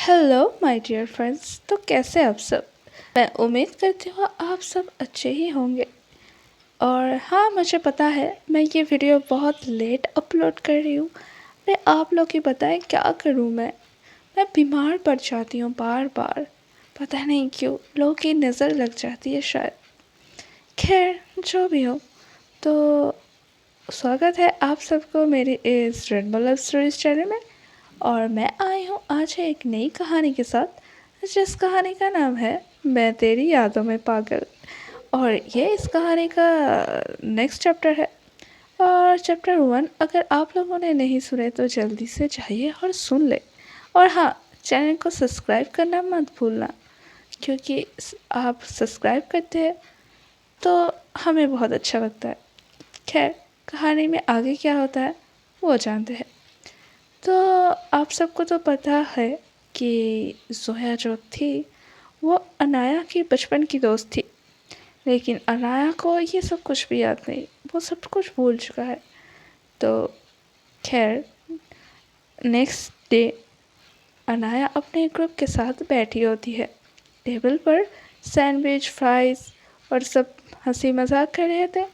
Hello my dear friends. तो कैसे आप सब? मैं उम्मीद करती हूँ आप सब अच्छे ही होंगे। और हाँ, मुझे पता है मैं ये वीडियो बहुत लेट अपलोड कर रही हूँ। अरे आप लोग ही बताएं क्या करूँ मैं बीमार पड़ जाती हूँ बार बार। पता नहीं क्यों, लोगों की नज़र लग जाती है शायद। खैर, जो भी हो, तो स्वागत है आप सबको मेरी इस रेनबो लव स्टोरीज चैनल में। और मैं आई हूँ आज एक नई कहानी के साथ, जिस कहानी का नाम है मैं तेरी यादों में पागल। और ये इस कहानी का नेक्स्ट चैप्टर है। और चैप्टर 1 अगर आप लोगों ने नहीं सुने तो जल्दी से जाइए और सुन ले। और हाँ, चैनल को सब्सक्राइब करना मत भूलना, क्योंकि आप सब्सक्राइब करते हैं तो हमें बहुत अच्छा लगता है। खैर, कहानी में आगे क्या होता है वो जानते हैं। तो आप सबको तो पता है कि जोया जो थी वो अनाया की बचपन की दोस्त थी। लेकिन अनाया को ये सब कुछ भी याद नहीं, वो सब कुछ भूल चुका है। तो खैर, नेक्स्ट डे अनाया अपने ग्रुप के साथ बैठी होती है। टेबल पर सैंडविच, फ्राइज और सब हंसी मजाक कर रहे थे।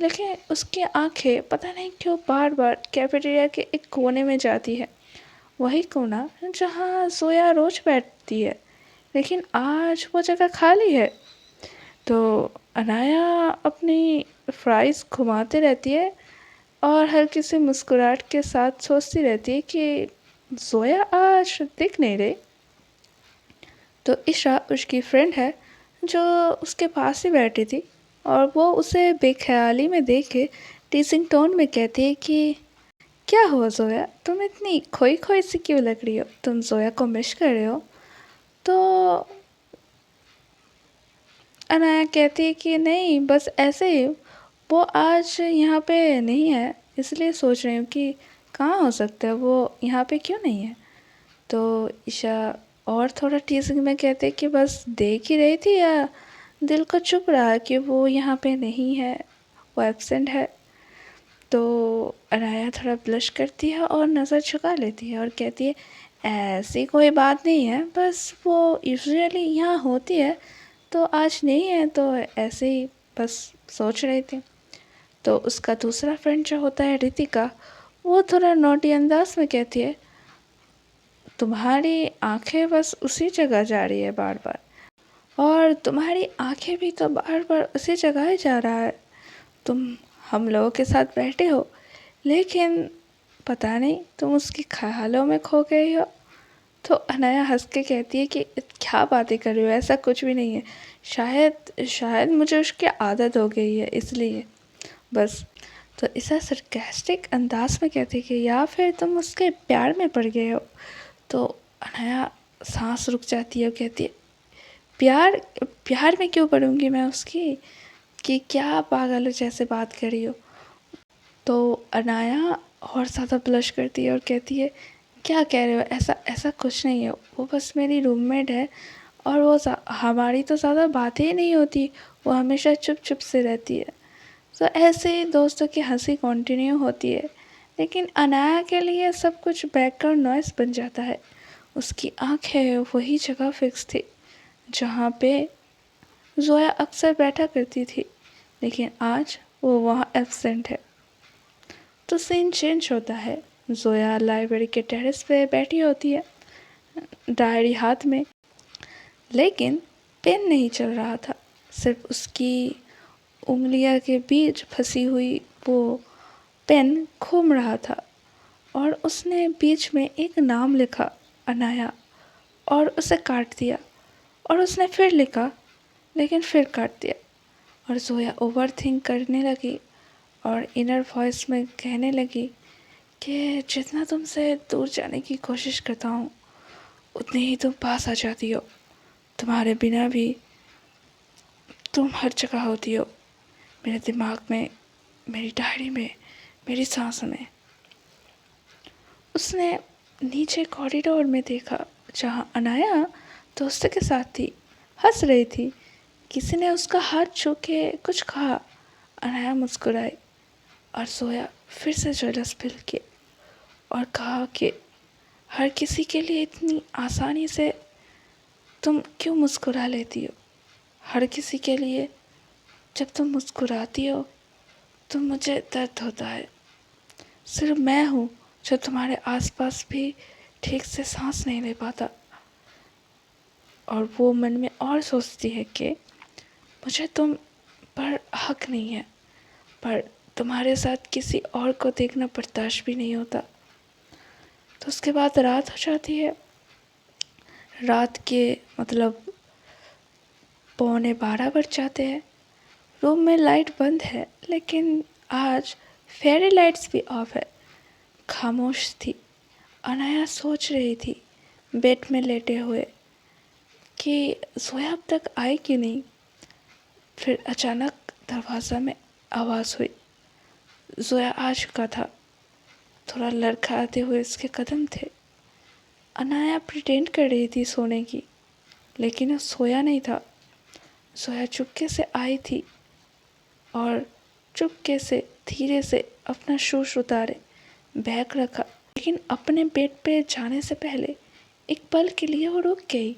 लेकिन उसकी आंखें पता नहीं क्यों बार बार कैफेटेरिया के एक कोने में जाती है। वही कोना जहाँ जोया रोज बैठती है, लेकिन आज वो जगह खाली है। तो अनाया अपनी फ्राइज़ घुमाते रहती है और हल्की सी मुस्कुराहट के साथ सोचती रहती है कि जोया आज दिख नहीं रही। तो इशा उसकी फ्रेंड है जो उसके पास ही बैठी थी, और वो उसे बेख्याली में देख के टीजिंग टोन में कहती है कि क्या हुआ जोया, तुम इतनी खोई खोई सी क्यों लग रही हो? तुम जोया को मिस कर रहे हो? तो अनाया कहती है कि नहीं, बस ऐसे ही। वो आज यहाँ पे नहीं है, इसलिए सोच रही हूँ कि कहाँ हो सकता है, वो यहाँ पे क्यों नहीं है। तो ईशा और थोड़ा टीजिंग में कहते कि बस देख ही रही थी, या दिल को चुप रहा कि वो यहाँ पे नहीं है, वो एब्सेंट है। तो अनाया थोड़ा ब्लश करती है और नज़र झुका लेती है और कहती है ऐसी कोई बात नहीं है, बस वो यूजुअली यहाँ होती है, तो आज नहीं है, तो ऐसे ही बस सोच रही थी। तो उसका दूसरा फ्रेंड जो होता है रितिका, वो थोड़ा नोटी अंदाज में कहती है तुम्हारी आंखें बस उसी जगह जा रही है बार बार, और तुम्हारी आंखें भी तो बार बार उसी जगह ही जा रहा है। तुम हम लोगों के साथ बैठे हो, लेकिन पता नहीं तुम उसके ख्यालों में खो गई हो। तो अनाया हंस के कहती है कि क्या बातें कर रही हो, ऐसा कुछ भी नहीं है। शायद शायद मुझे उसकी आदत हो गई है, इसलिए बस। तो इसे सरकास्टिक अंदाज में कहती है कि या फिर तुम उसके प्यार में पड़ गए हो। तो अनाया सांस रुक जाती है और कहती है प्यार प्यार में क्यों पड़ूंगी मैं उसकी, कि क्या पागल जैसे बात कर रही हो। तो अनाया और ज़्यादा ब्लश करती है और कहती है क्या कह रहे हो, ऐसा ऐसा कुछ नहीं है, वो बस मेरी रूममेट है, और वो हमारी तो ज़्यादा बातें ही नहीं होती, वो हमेशा चुप चुप से रहती है। तो ऐसे ही दोस्तों की हंसी कंटिन्यू होती है। लेकिन अनाया के लिए सब कुछ बैकग्राउंड नॉइस बन जाता है। उसकी आंखें वही जगह फिक्स थी जहाँ पे जोया अक्सर बैठा करती थी, लेकिन आज वो वहाँ एब्सेंट है। तो सीन चेंज होता है। जोया लाइब्रेरी के टेरेस पे बैठी होती है, डायरी हाथ में, लेकिन पेन नहीं चल रहा था। सिर्फ उसकी उंगलियां के बीच फंसी हुई वो पेन घूम रहा था, और उसने बीच में एक नाम लिखा, अनाया, और उसे काट दिया। और उसने फिर लिखा, लेकिन फिर काट दिया। और जोया ओवर थिंक करने लगी और इनर वॉइस में कहने लगी कि जितना तुमसे दूर जाने की कोशिश करता हूँ, उतनी ही तुम पास आ जाती हो। तुम्हारे बिना भी तुम हर जगह होती हो, मेरे दिमाग में, मेरी डायरी में, मेरी सांसों में। उसने नीचे कॉरिडोर में देखा जहाँ अनाया दोस्तों के साथ थी, हंस रही थी। किसी ने उसका हाथ छू के कुछ कहा। अनाया मुस्कुराई और सोया फिर से ज्वेलर्स बिल के और कहा कि हर किसी के लिए इतनी आसानी से तुम क्यों मुस्कुरा लेती हो? हर किसी के लिए जब तुम मुस्कुराती हो तो मुझे दर्द होता है। सिर्फ मैं हूँ जो तुम्हारे आसपास भी ठीक से सांस नहीं ले पाता। और वो मन में और सोचती है कि मुझे तुम पर हक नहीं है, पर तुम्हारे साथ किसी और को देखना बर्दाश्त भी नहीं होता। तो उसके बाद रात हो जाती है। रात के मतलब 11:15 बज जाते हैं। रूम में लाइट बंद है, लेकिन आज फेरी लाइट्स भी ऑफ है। खामोश थी। अनाया सोच रही थी बेड में लेटे हुए कि सोया अब तक आई क्यों नहीं। फिर अचानक दरवाज़ा में आवाज़ हुई। जोया आ चुका था। थोड़ा लड़खड़ाते हुए उसके कदम थे। अनाया प्रिटेंड कर रही थी सोने की, लेकिन वो सोया नहीं था। जोया चुपके से आई थी और चुपके से धीरे से अपना शूज उतारे, बैग रखा, लेकिन अपने बेड पे जाने से पहले एक पल के लिए वो रुक गई।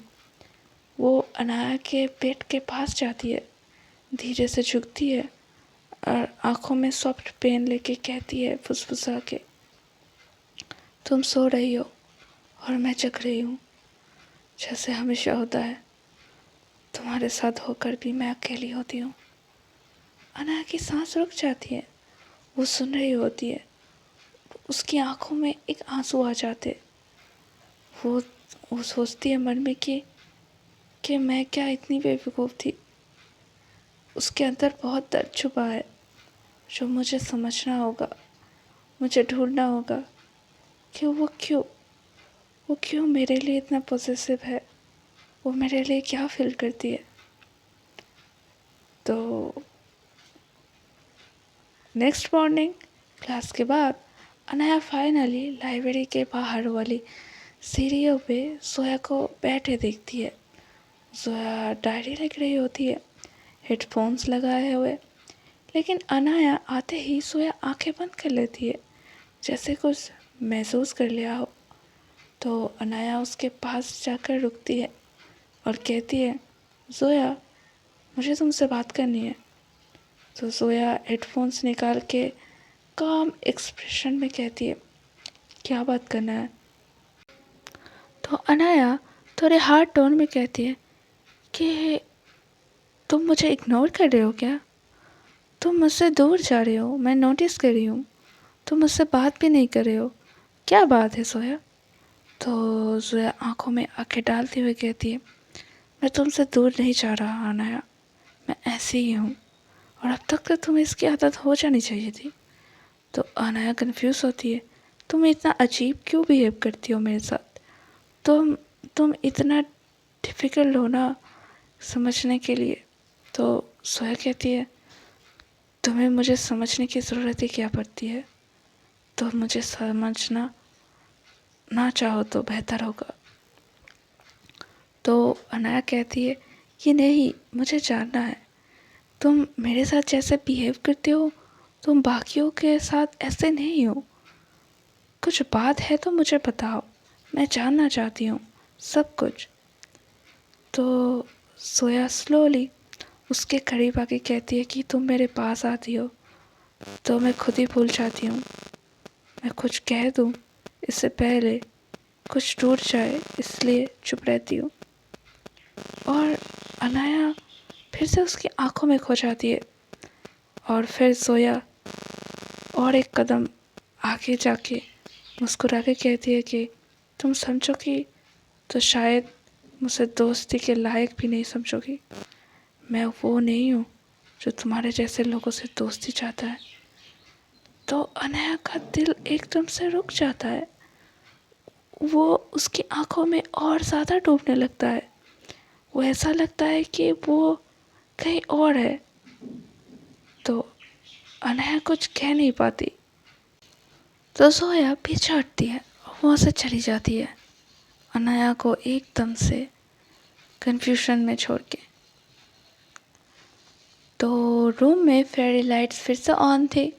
वो अनाया के बेड के पास जाती है, धीरे से झुकती है और आंखों में सॉफ्ट पेन लेके कहती है फुसफुसा के, तुम सो रही हो और मैं जग रही हूँ, जैसे हमेशा होता है। तुम्हारे साथ होकर भी मैं अकेली होती हूँ। अनाया की सांस रुक जाती है। वो सुन रही होती है। उसकी आंखों में एक आंसू आ जाते। वो वो सोचती है मन में कि मैं क्या इतनी बेवकूफ़ थी। उसके अंदर बहुत दर्द छुपा है जो मुझे समझना होगा, मुझे ढूंढना होगा कि वो क्यों मेरे लिए इतना पॉसेसिव है, वो मेरे लिए क्या फील करती है। तो नेक्स्ट मॉर्निंग क्लास के बाद अनाया फाइनली लाइब्रेरी के बाहर वाली सीढ़ियों पे जोया को बैठे देखती है। जोया डायरी लिख रही होती है, हेडफोन्स लगाए हुए, लेकिन अनाया आते ही जोया आंखें बंद कर लेती है, जैसे कुछ महसूस कर लिया हो। तो अनाया उसके पास जाकर रुकती है और कहती है, जोया मुझे तुमसे बात करनी है। तो जोया हेडफोन्स निकाल के काम एक्सप्रेशन में कहती है, क्या बात करना है। तो अनाया थोड़े हार्ड टोन में कहती है कि तुम मुझे इग्नोर कर रहे हो क्या? तुम मुझसे दूर जा रहे हो, मैं नोटिस कर रही हूँ। तुम मुझसे बात भी नहीं कर रहे हो, क्या बात है जोया? तो जोया आंखों में आंखें डालते हुए कहती है, मैं तुमसे दूर नहीं जा रहा अनाया, मैं ऐसे ही हूँ और अब तक तो तुम्हें इसकी आदत हो जानी चाहिए थी। तो अनाया कंफ्यूज होती है, तुम इतना अजीब क्यों बिहेव करती हो मेरे साथ? तुम इतना डिफ़िकल्ट हो ना समझने के लिए। तो जोया कहती है, तुम्हें मुझे समझने की ज़रूरत ही क्या पड़ती है? तो मुझे समझना ना चाहो तो बेहतर होगा। तो अनाया कहती है कि नहीं, मुझे जानना है, तुम मेरे साथ जैसे बिहेव करते हो तुम बाकियों के साथ ऐसे नहीं हो। कुछ बात है तो मुझे बताओ, मैं जानना चाहती हूँ सब कुछ। तो सोया स्लोली उसके करीब आके कहती है कि तुम मेरे पास आती हो तो मैं खुद ही भूल जाती हूँ। मैं कुछ कह दूँ इससे पहले कुछ टूट जाए, इसलिए चुप रहती हूँ। और अनाया फिर से उसकी आंखों में खो जाती है और फिर सोया और एक कदम आगे जाके मुस्कुरा के कहती है कि तुम समझोगी तो शायद मुझसे दोस्ती के लायक भी नहीं समझोगी। मैं वो नहीं हूँ जो तुम्हारे जैसे लोगों से दोस्ती चाहता है। तो अनाया का दिल एकदम से रुक जाता है। वो उसकी आंखों में और ज़्यादा डूबने लगता है। वो ऐसा लगता है कि वो कहीं और है। तो अनाया कुछ कह नहीं पाती। तो जोया पीछे हटती है और वहाँ से चली जाती है, अनाया को एकदम से कंफ्यूजन में छोड़ के। तो रूम में फेरी लाइट्स फिर से ऑन थी।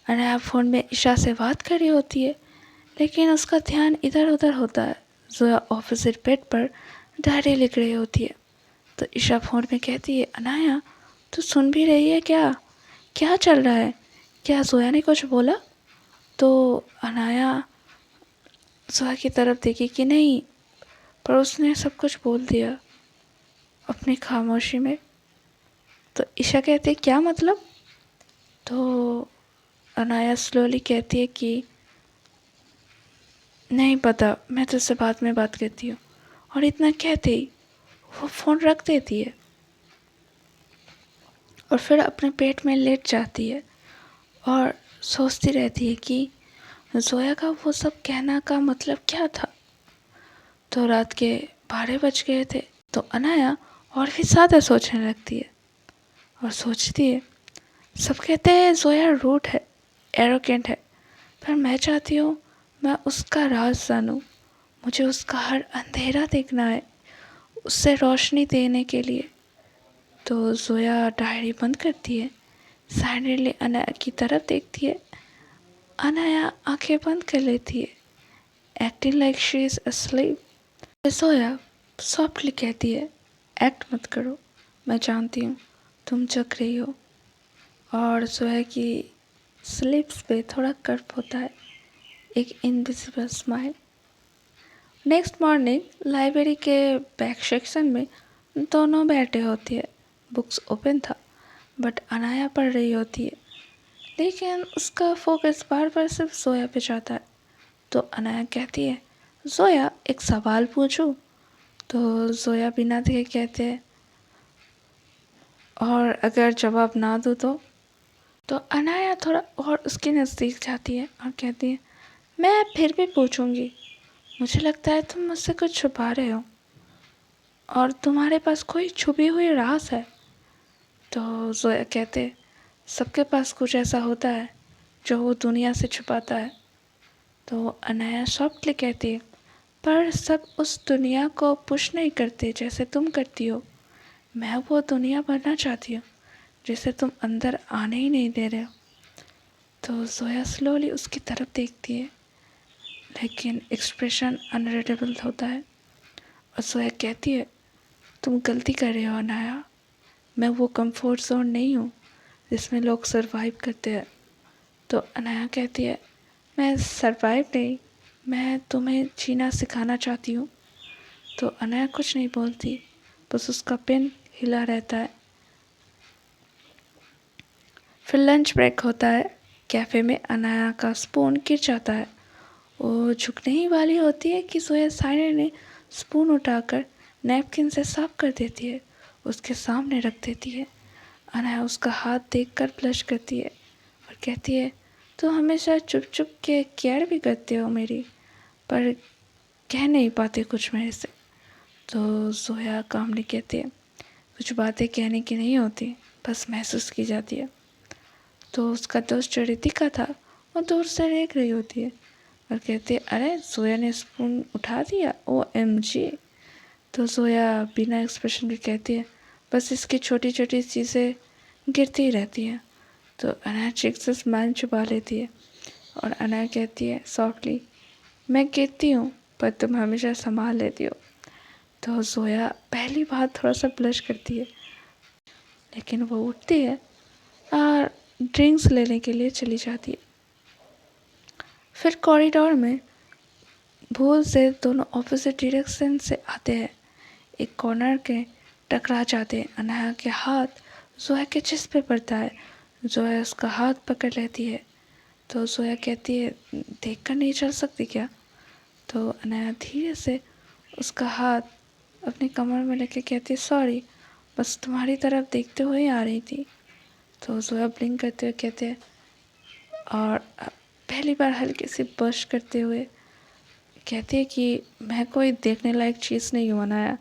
अनाया फ़ोन में ईशा से बात कर रही होती है, लेकिन उसका ध्यान इधर उधर होता है। जोया ऑपोजिट बेड पर डायरी लिख रही होती है। तो ईशा फ़ोन में कहती है, अनाया तू सुन भी रही है क्या? क्या चल रहा है? क्या जोया ने कुछ बोला? तो अनाया जोया की तरफ देखी कि नहीं, पर उसने सब कुछ बोल दिया अपनी खामोशी में। तो ईशा कहती है, क्या मतलब? तो अनाया स्लोली कहती है कि नहीं पता, मैं तुझसे बाद में बात करती हूँ। और इतना कहते ही वो फ़ोन रख देती है और फिर अपने पेट में लेट जाती है और सोचती रहती है कि जोया का वो सब कहना का मतलब क्या था। तो रात के 12 बज गए थे। तो अनाया और भी ज़्यादा सोचने लगती है और सोचती है, सब कहते हैं जोया रूड है, एरोगेंट है, पर मैं चाहती हूँ मैं उसका राज जानूँ। मुझे उसका हर अंधेरा देखना है, उससे रोशनी देने के लिए। तो जोया डायरी बंद करती है, साइलेंटली अनाया की तरफ देखती है। अनाया आंखें बंद कर लेती है, acting like she is asleep। Zoya softly कहती है, एक्ट मत करो, मैं जानती हूँ तुम जग रही हो। और जोया की स्लिप्स पे थोड़ा कर्व होता है, एक invisible smile. Next morning library के बैक सेक्शन में दोनों बैठे होते हैं। बुक्स ओपन था, बट अनाया पढ़ रही होती है, लेकिन उसका फोकस बार बार सिर्फ जोया पे जाता है। तो अनाया कहती है, जोया एक सवाल पूछूं? तो जोया बिना देखे कहते हैं, और अगर जवाब ना दूँ तो अनाया थोड़ा और उसके नज़दीक जाती है और कहती है, मैं फिर भी पूछूंगी। मुझे लगता है तुम मुझसे कुछ छुपा रहे हो और तुम्हारे पास कोई छुपी हुई राज है। तो जोया कहते, सबके पास कुछ ऐसा होता है जो वो दुनिया से छुपाता है। तो अनाया सॉफ्टली कहती है, पर सब उस दुनिया को पुश नहीं करते जैसे तुम करती हो। मैं वो दुनिया बनना चाहती हूँ जिसे तुम अंदर आने ही नहीं दे रहे हो। तो जोया स्लोली उसकी तरफ देखती है, लेकिन एक्सप्रेशन अनरीडेबल होता है। और जोया कहती है, तुम गलती कर रहे हो अनाया, मैं वो कंफर्ट जोन नहीं हूँ जिसमें लोग सरवाइव करते हैं। तो अनाया कहती है, मैं सरवाइव नहीं, मैं तुम्हें जीना सिखाना चाहती हूँ। तो अनाया कुछ नहीं बोलती, बस उसका पेन हिला रहता है। फिर लंच ब्रेक होता है। कैफ़े में अनाया का स्पून गिर जाता है। वो झुकने ही वाली होती है कि जोया साइड ने स्पून उठाकर नैपकिन से साफ कर देती है, उसके सामने रख देती है। अनाया उसका हाथ देखकर ब्लश करती है और कहती है, तो हमेशा चुप चुप के केयर भी करते हो मेरी, पर कह नहीं पाते कुछ मेरे से। तो जोया कामली कहती है, कुछ बातें कहने की नहीं होती, बस महसूस की जाती है। तो उसका दोस्त जो रितिका था वो दूर से देख रही होती है और कहती है, अरे जोया ने स्पून उठा दिया, OMG। तो जोया बिना एक्सप्रेशन के कहती है, बस इसकी छोटी छोटी चीज़ें गिरती ही रहती हैं। तो अनाया चीख से स्माइल छुपा लेती है और अनाया कहती है सॉफ्टली, मैं गिरती हूँ पर तुम हमेशा संभाल लेती हो। तो जोया पहली बार थोड़ा सा ब्लश करती है, लेकिन वो उठती है और ड्रिंक्स लेने के लिए चली जाती है। फिर कॉरिडोर में भूल से दोनों ऑपोजिट डायरेक्शन से आते हैं, एक कॉर्नर के टकरा जाते हैं। अनाया के हाथ जोया के चेस्ट पे पड़ता है। जोया उसका हाथ पकड़ लेती है। तो जोया कहती है, देख कर नहीं चल सकती क्या? तो अनाया धीरे से उसका हाथ अपनी कमर में लेके कहती है, सॉरी, बस तुम्हारी तरफ देखते हुए आ रही थी। तो जोया ब्लिंक करते हुए कहते हैं, और पहली बार हल्की सी बश करते हुए कहते हैं कि मैं कोई देखने लायक चीज़ नहीं हूँ अनाया।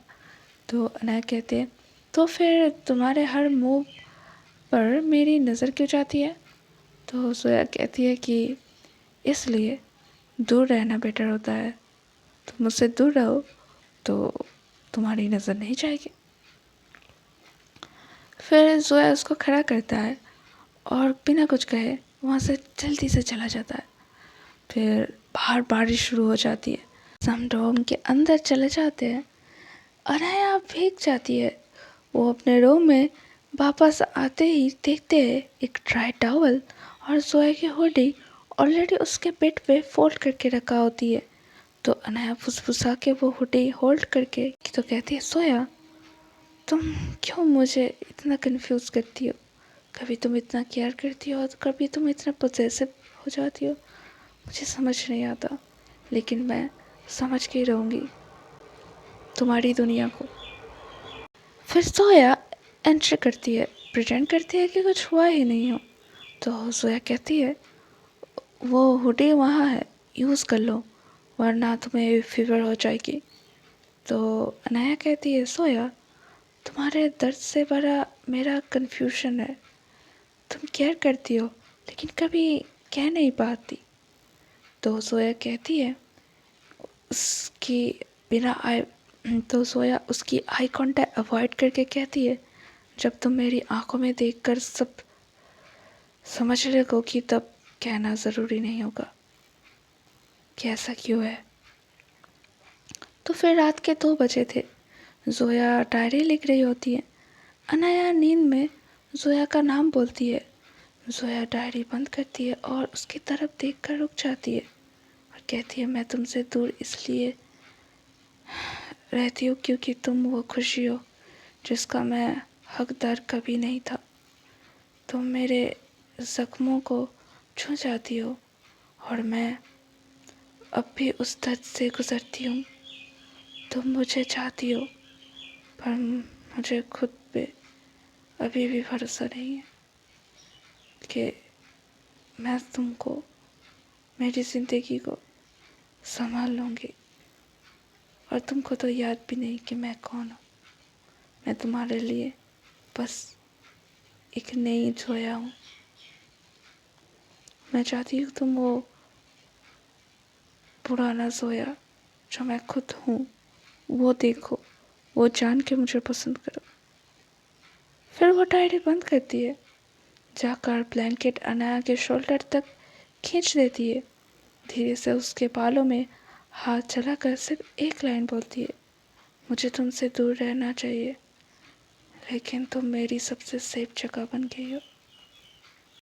तो अनाया कहते हैं, तो फिर तुम्हारे हर मूव पर मेरी नज़र क्यों जाती है? तो जोया कहती है कि इसलिए दूर रहना बेटर होता है, तुम मुझसे दूर रहो तो तुम्हारी नज़र नहीं जाएगी। फिर जोया उसको खड़ा करता है और बिना कुछ कहे वहाँ से जल्दी से चला जाता है। फिर बाहर बारिश शुरू हो जाती है। हम रूम के अंदर चले जाते हैं। अनाया भीग जाती है। वो अपने रूम में वापस आते ही देखते हैं एक ड्राई टॉवल और जोया की हुडी ऑलरेडी उसके बेड पे फोल्ड करके रखा होती है। तो अनाया फुसफुसा के वो हुडी होल्ड करके तो कहती है, सोया तुम क्यों मुझे इतना कंफ्यूज करती हो? कभी तुम इतना केयर करती हो और कभी तुम इतना पोजेसिव हो जाती हो। मुझे समझ नहीं आता, लेकिन मैं समझ के ही रहूँगी तुम्हारी दुनिया को। फिर सोया एंटर करती है, प्रिटेंड करती है कि कुछ हुआ ही नहीं हो। तो सोया कहती है, वो हुडी वहाँ है, यूज़ कर लो वरना तुम्हें फीवर हो जाएगी। तो अनाया कहती है, सोया तुम्हारे दर्द से भरा मेरा कन्फ्यूजन है। तुम केयर करती हो लेकिन कभी कह नहीं पाती। तो सोया कहती है, उसकी बिना आई तो सोया उसकी आई कांटेक्ट अवॉइड करके कहती है, जब तुम मेरी आंखों में देखकर सब समझ लगोगी तब कहना ज़रूरी नहीं होगा कि ऐसा क्यों है। तो फिर रात के 2 बजे थे। जोया डायरी लिख रही होती है। अनाया नींद में जोया का नाम बोलती है। जोया डायरी बंद करती है और उसकी तरफ देखकर रुक जाती है और कहती है, मैं तुमसे दूर इसलिए रहती हूँ क्योंकि तुम वो खुशी हो जिसका मैं हकदार कभी नहीं था। तुम मेरे ज़ख्मों को छू जाती हो और मैं अब भी उस दर्द से गुजरती हूँ। तुम मुझे चाहती हो पर मुझे खुद पे अभी भी भरोसा नहीं है कि मैं तुमको, मेरी ज़िंदगी को संभाल लूँगी। और तुमको तो याद भी नहीं कि मैं कौन हूँ। मैं तुम्हारे लिए बस एक नई जोया हूँ। मैं चाहती हूँ तुम वो पुराना जोया जो मैं खुद हूँ वो देखो, वो जान के मुझे पसंद करो। फिर वो डायरी बंद करती है, जाकर ब्लैंकेट अनाया के शोल्डर तक खींच देती है। धीरे से उसके बालों में हाथ चलाकर सिर्फ एक लाइन बोलती है, मुझे तुमसे दूर रहना चाहिए लेकिन तुम मेरी सबसे सेफ जगह बन गई हो।